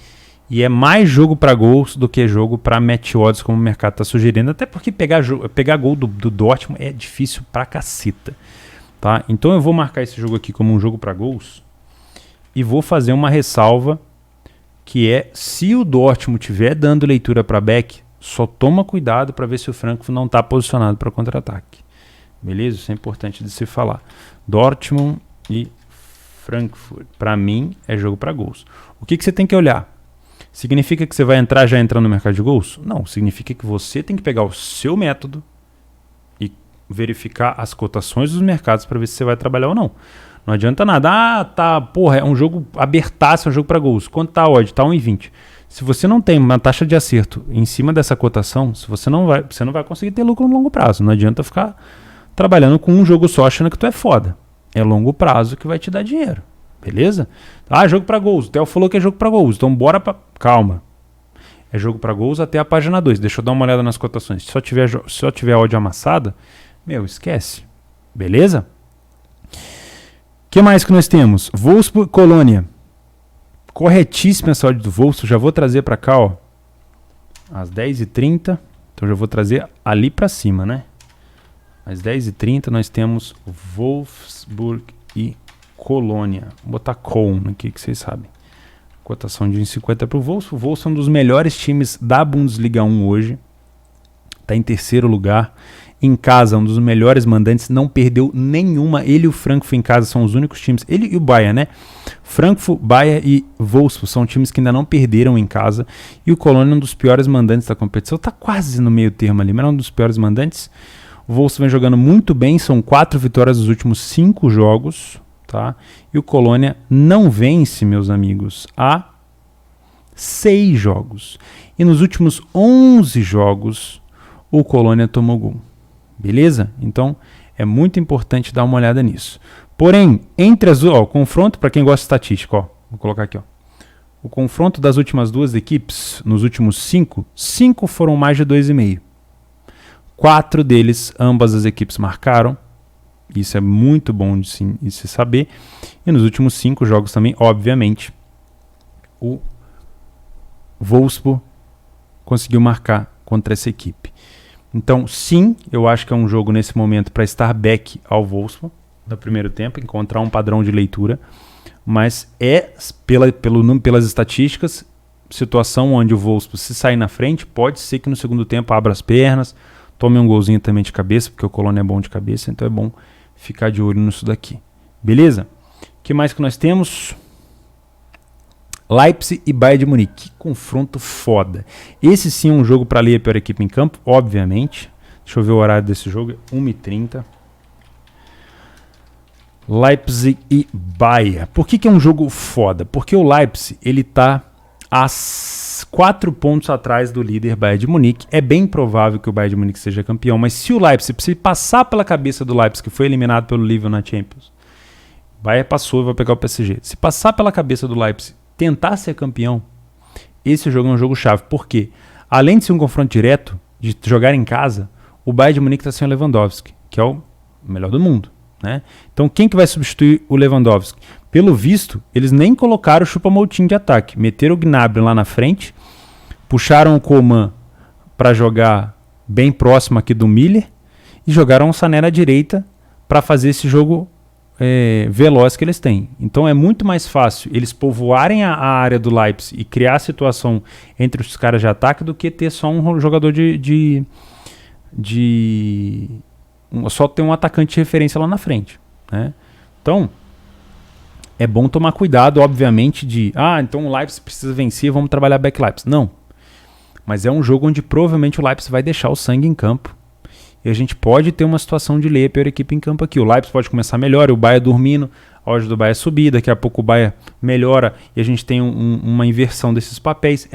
E é mais jogo para gols do que jogo para match odds, como o mercado está sugerindo. Até porque pegar gol do Dortmund é difícil pra caceta. Tá? Então eu vou marcar esse jogo aqui como um jogo para gols. E vou fazer uma ressalva, que é, se o Dortmund estiver dando leitura para back, só toma cuidado para ver se o Frankfurt não está posicionado para contra-ataque. Beleza? Isso é importante de se falar. Dortmund e Frankfurt, para mim, é jogo para gols. O que você tem que olhar? Significa que você vai entrar já entrando no mercado de gols? Não, significa que você tem que pegar o seu método e verificar as cotações dos mercados para ver se você vai trabalhar ou não. Não adianta nada. Ah, tá, porra, é um jogo abertaço, é um jogo para gols. Quanto tá a odd? Tá 1,20. Se você não tem uma taxa de acerto em cima dessa cotação, você não vai conseguir ter lucro no longo prazo. Não adianta ficar trabalhando com um jogo só achando que tu é foda. É longo prazo que vai te dar dinheiro. Beleza? Ah, jogo para gols. O Theo falou que é jogo para gols. Então bora pra... Calma. É jogo para gols até a página 2. Deixa eu dar uma olhada nas cotações. Se só tiver odd amassada, meu, esquece. Beleza? O que mais que nós temos? Wolfsburg, Colônia. Corretíssima essa odd do Wolfsburg. Já vou trazer para cá, ó. Às 10h30. Então já vou trazer ali para cima, né? Às 10h30 nós temos Wolfsburg e Colônia. Vou botar Köln aqui, que vocês sabem. Cotação de 1,50 para o Wolfsburg. O Wolfsburg é um dos melhores times da Bundesliga 1 hoje. Está em terceiro lugar. Em casa, um dos melhores mandantes. Não perdeu nenhuma. Ele e o Frankfurt em casa são os únicos times. Ele e o Bayern, né? Frankfurt, Bayern e Wolfsburg são times que ainda não perderam em casa. E o Colônia é um dos piores mandantes da competição. Está quase no meio termo ali, mas é um dos piores mandantes. O Wolfsburg vem jogando muito bem. São 4 vitórias nos últimos 5 jogos. Tá? E o Colônia não vence, meus amigos, há 6 jogos. E nos últimos 11 jogos, o Colônia tomou gol. Beleza? Então, É muito importante dar uma olhada nisso. Porém, entre as o confronto, para quem gosta de estatística, vou colocar aqui, o confronto das últimas duas equipes, nos últimos 5 foram mais de 2,5. 4 deles, ambas as equipes marcaram. Isso é muito bom de se saber. E nos últimos 5 jogos também, obviamente, o Wolfsburg conseguiu marcar contra essa equipe. Então, sim, eu acho que é um jogo nesse momento para estar back ao Wolfsburg no primeiro tempo, encontrar um padrão de leitura, mas pelas estatísticas, situação onde o Wolfsburg, se sair na frente, pode ser que no segundo tempo abra as pernas, tome um golzinho também de cabeça, porque o Colônia é bom de cabeça, então é bom ficar de olho nisso daqui. Beleza? O que mais que nós temos? Leipzig e Bayern de Munique. Que confronto foda. Esse sim é um jogo para ler a pior equipe em campo, obviamente. Deixa eu ver o horário desse jogo. 1h30. Leipzig e Bayern. Por que é um jogo foda? Porque o Leipzig, ele tá a 4 pontos atrás do líder Bayern de Munique. É bem provável que o Bayern de Munique seja campeão, mas se o Leipzig, se passar pela cabeça do Leipzig, que foi eliminado pelo Lille na Champions, o Bayern passou e vai pegar o PSG. Se passar pela cabeça do Leipzig, tentar ser campeão, esse jogo é um jogo chave. Por quê? Além de ser um confronto direto, de jogar em casa, o Bayern de Munique está sem o Lewandowski, que é o melhor do mundo, né? Então quem que vai substituir o Lewandowski? Pelo visto, eles nem colocaram o Choupo-Moting de ataque. Meteram o Gnabry lá na frente, puxaram o Coman para jogar bem próximo aqui do Miller e jogaram o Sané na direita para fazer esse jogo veloz que eles têm. Então é muito mais fácil eles povoarem a área do Leipzig e criar a situação entre os caras de ataque do que ter só um jogador só ter um atacante de referência lá na frente, né? Então é bom tomar cuidado, obviamente, então o Leipzig precisa vencer, vamos trabalhar back Leipzig. Não. Mas é um jogo onde provavelmente o Leipzig vai deixar o sangue em campo. E a gente pode ter uma situação de ler a pior equipe em campo aqui. O Leipzig pode começar melhor, o Bayern dormindo, a odd do Bayern subir, daqui a pouco o Bayern melhora e a gente tem uma inversão desses papéis.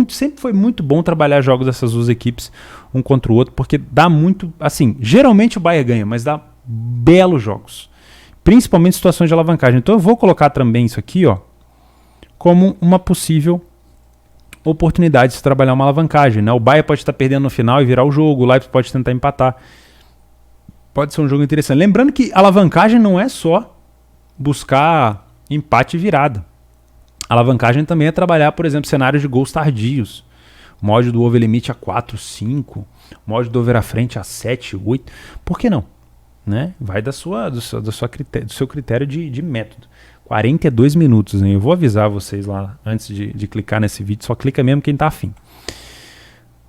Sempre foi muito bom trabalhar jogos dessas duas equipes um contra o outro, porque dá muito, assim, geralmente o Bayern ganha, mas dá belos jogos. Principalmente situações de alavancagem. Então eu vou colocar também isso aqui, como uma possível oportunidade de se trabalhar uma alavancagem, né? O Bayern pode estar perdendo no final e virar o jogo, o Leipzig pode tentar empatar. Pode ser um jogo interessante. Lembrando que alavancagem não é só buscar empate e virada. A alavancagem também é trabalhar, por exemplo, cenários de gols tardios. Mod do over limite a 4, 5, mod do over à frente a 7, 8. Por que não? Né? Vai do seu critério de método. 42 minutos, hein? Eu vou avisar vocês lá antes de clicar nesse vídeo, só clica mesmo quem tá afim.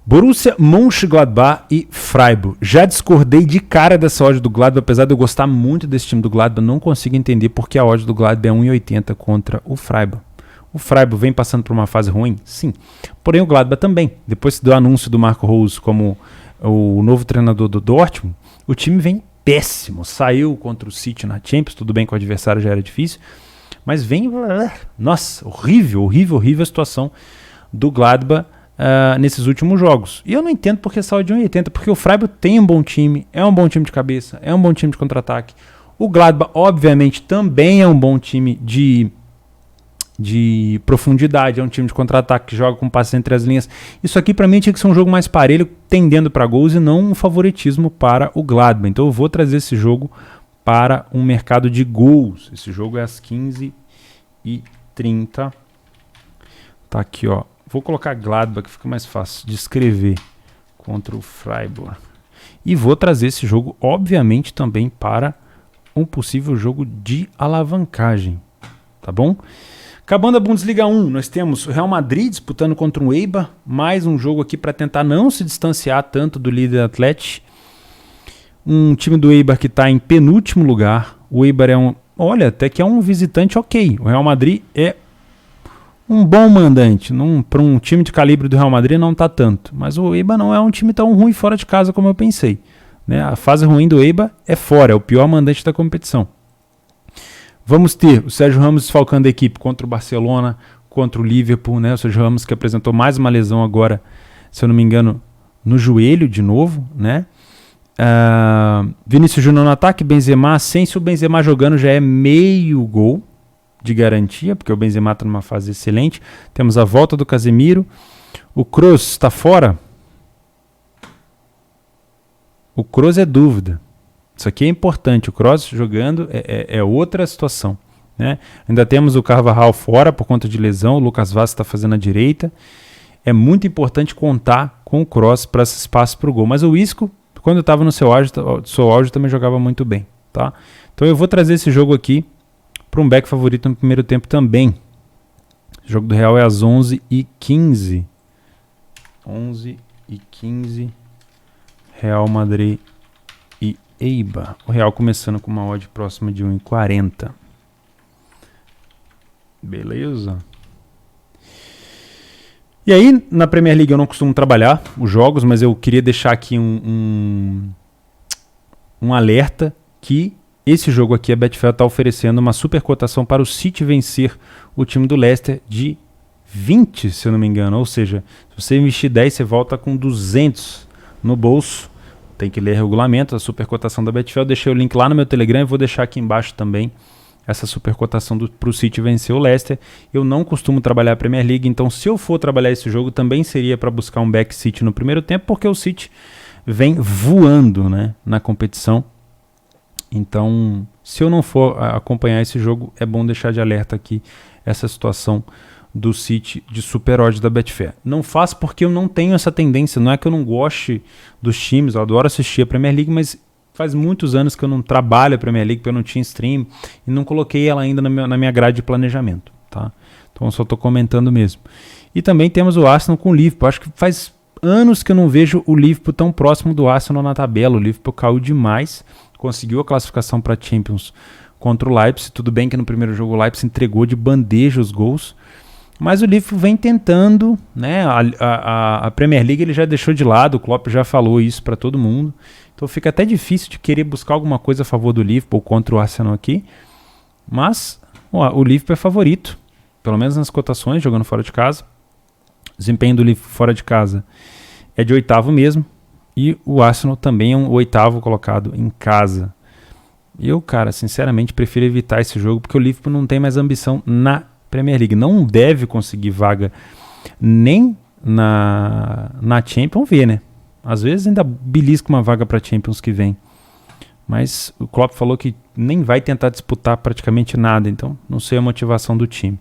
Borussia Mönchengladbach e Freiburg. Já discordei de cara dessa odd do Gladbach, apesar de eu gostar muito desse time do Gladbach, não consigo entender porque a odd do Gladbach é 1,80 contra o Freiburg. O Freiburg vem passando por uma fase ruim? Sim. Porém o Gladbach também. Depois do anúncio do Marco Rose como o novo treinador do Dortmund, o time vem péssimo. Saiu contra o City na Champions, tudo bem que o adversário já era difícil, mas vem... Nossa, horrível a situação do Gladbach nesses últimos jogos. E eu não entendo porque essa odd de 1,80, porque o Freiburg tem um bom time, é um bom time de cabeça, é um bom time de contra-ataque. O Gladbach, obviamente, também é um bom time de profundidade, é um time de contra-ataque que joga com passe entre as linhas. Isso aqui para mim tinha que ser um jogo mais parelho, tendendo para gols e não um favoritismo para o Gladbach. Então eu vou trazer esse jogo para um mercado de gols. Esse jogo é às 15h30. Tá aqui, ó. Vou colocar Gladbach, que fica mais fácil de escrever, contra o Freiburg. E vou trazer esse jogo, obviamente, também para um possível jogo de alavancagem. Tá bom? Acabando a Bundesliga 1, nós temos o Real Madrid disputando contra o Eibar. Mais um jogo aqui para tentar não se distanciar tanto do líder Atlético. Um time do Eibar que está em penúltimo lugar. O Eibar até que é um visitante ok. O Real Madrid é um bom mandante. Para um time de calibre do Real Madrid não está tanto. Mas o Eibar não é um time tão ruim fora de casa como eu pensei, né? A fase ruim do Eibar é fora, é o pior mandante da competição. Vamos ter o Sérgio Ramos desfalcando a equipe contra o Barcelona, contra o Liverpool, né? O Sérgio Ramos que apresentou mais uma lesão agora, se eu não me engano, no joelho de novo, né? Vinícius Júnior no ataque, Benzema, Asensio. O Benzema jogando já é meio gol de garantia, porque o Benzema está numa fase excelente. Temos a volta do Casemiro. O Kroos está fora? O Kroos é dúvida. Isso aqui é importante. O Kroos jogando é outra situação, né? Ainda temos o Carvajal fora por conta de lesão. O Lucas Vaz está fazendo a direita. É muito importante contar com o Kroos para esse espaço para o gol. Mas o Isco, quando estava no seu auge, também jogava muito bem, tá? Então eu vou trazer esse jogo aqui para um back favorito no primeiro tempo também. O jogo do Real é às 11h15. 11h15. Real Madrid e Eibar. O Real começando com uma odd próxima de 1,40. Beleza? E aí, na Premier League eu não costumo trabalhar os jogos, mas eu queria deixar aqui um alerta que esse jogo aqui, a Betfair está oferecendo uma super cotação para o City vencer o time do Leicester de 20, se eu não me engano. Ou seja, se você investir 10, você volta com 200 no bolso. Tem que ler regulamento, a super cotação da Betfair. Eu deixei o link lá no meu Telegram e vou deixar aqui embaixo também essa super cotação para o City vencer o Leicester. Eu não costumo trabalhar a Premier League, então se eu for trabalhar esse jogo também seria para buscar um back City no primeiro tempo, porque o City vem voando, né, na competição. Então, se eu não for acompanhar esse jogo, é bom deixar de alerta aqui essa situação do City de super odd da Betfair. Não faço porque eu não tenho essa tendência, não é que eu não goste dos times, eu adoro assistir a Premier League, mas faz muitos anos que eu não trabalho a Premier League, porque eu não tinha stream e não coloquei ela ainda na minha grade de planejamento, tá? Então eu só estou comentando mesmo. E também temos o Arsenal com o Liverpool. Acho que faz anos que eu não vejo o Liverpool tão próximo do Arsenal na tabela. O Liverpool caiu demais, conseguiu a classificação para Champions contra o Leipzig. Tudo bem que no primeiro jogo o Leipzig entregou de bandeja os gols, mas o Liverpool vem tentando, né? A Premier League ele já deixou de lado, o Klopp já falou isso para todo mundo. Então fica até difícil de querer buscar alguma coisa a favor do Liverpool contra o Arsenal aqui. Mas o Liverpool é favorito, pelo menos nas cotações, jogando fora de casa. O desempenho do Liverpool fora de casa é de 8º mesmo. E o Arsenal também é um 8º colocado em casa. Eu, cara, sinceramente prefiro evitar esse jogo, porque o Liverpool não tem mais ambição na Premier League. Não deve conseguir vaga nem na Champions. Vamos ver, né? Às vezes ainda belisca uma vaga para Champions que vem. Mas o Klopp falou que nem vai tentar disputar praticamente nada. Então não sei a motivação do time.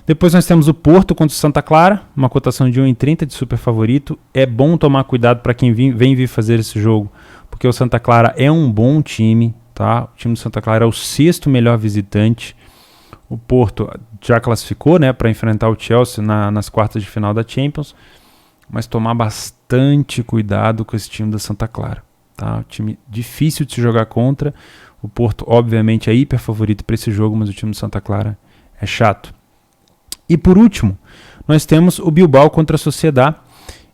Depois nós temos o Porto contra o Santa Clara. Uma cotação de 1,30 de super favorito. É bom tomar cuidado para quem vem vir fazer esse jogo, porque o Santa Clara é um bom time, tá? O time do Santa Clara é o 6º melhor visitante. O Porto já classificou, né, para enfrentar o Chelsea nas quartas de final da Champions. Mas tomar bastante cuidado com esse time da Santa Clara, tá? Um time difícil de se jogar contra. O Porto, obviamente, é hiper favorito para esse jogo, mas o time do Santa Clara é chato. E por último, nós temos o Bilbao contra a Sociedad.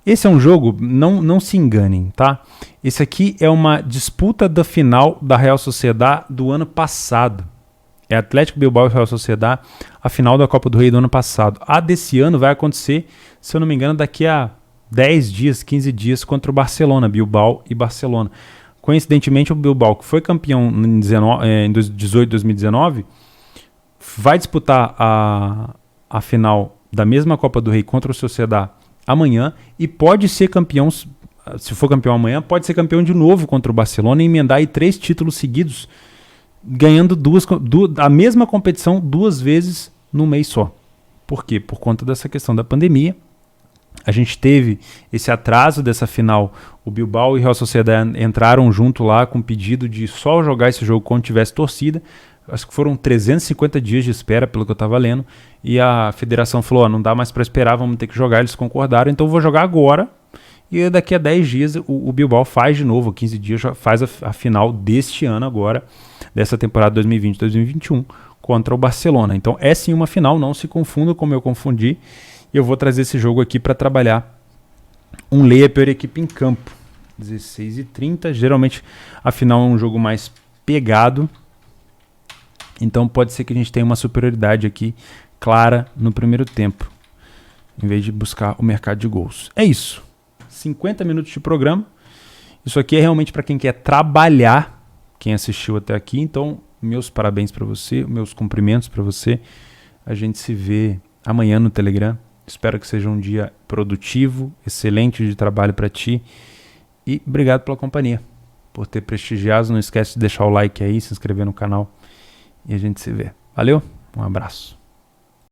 Esse é um jogo, não se enganem, tá? Esse aqui é uma disputa da final da Real Sociedad do ano passado. É Atlético Bilbao e Real Sociedad, a final da Copa do Rei do ano passado. A desse ano vai acontecer, se eu não me engano, daqui a 10 dias, 15 dias, contra o Barcelona, Bilbao e Barcelona. Coincidentemente, o Bilbao, que foi campeão em 2018-2019, vai disputar a final da mesma Copa do Rei contra o Sociedad amanhã e pode ser campeão, se for campeão amanhã, pode ser campeão de novo contra o Barcelona e emendar aí 3 títulos seguidos, ganhando a mesma competição 2 vezes no mês só. Por quê? Por conta dessa questão da pandemia. A gente teve esse atraso dessa final. O Bilbao e Real Sociedad entraram junto lá com pedido de só jogar esse jogo quando tivesse torcida. Acho que foram 350 dias de espera, pelo que eu estava lendo. E a federação falou, não dá mais para esperar, vamos ter que jogar. Eles concordaram, então eu vou jogar agora. E daqui a 10 dias o Bilbao faz de novo, 15 dias, já faz a final deste ano agora, dessa temporada 2020-2021, contra o Barcelona. Então é sim uma final, não se confunda como eu confundi. E eu vou trazer esse jogo aqui para trabalhar um layer per equipe em campo. 16h30. Geralmente a final é um jogo mais pegado. Então pode ser que a gente tenha uma superioridade aqui clara no primeiro tempo, em vez de buscar o mercado de gols. É isso. 50 minutos de programa. Isso aqui é realmente para quem quer trabalhar, quem assistiu até aqui. Então, meus parabéns para você, meus cumprimentos para você. A gente se vê amanhã no Telegram. Espero que seja um dia produtivo, excelente de trabalho para ti. E obrigado pela companhia, por ter prestigiado. Não esquece de deixar o like aí, se inscrever no canal. E a gente se vê. Valeu, um abraço.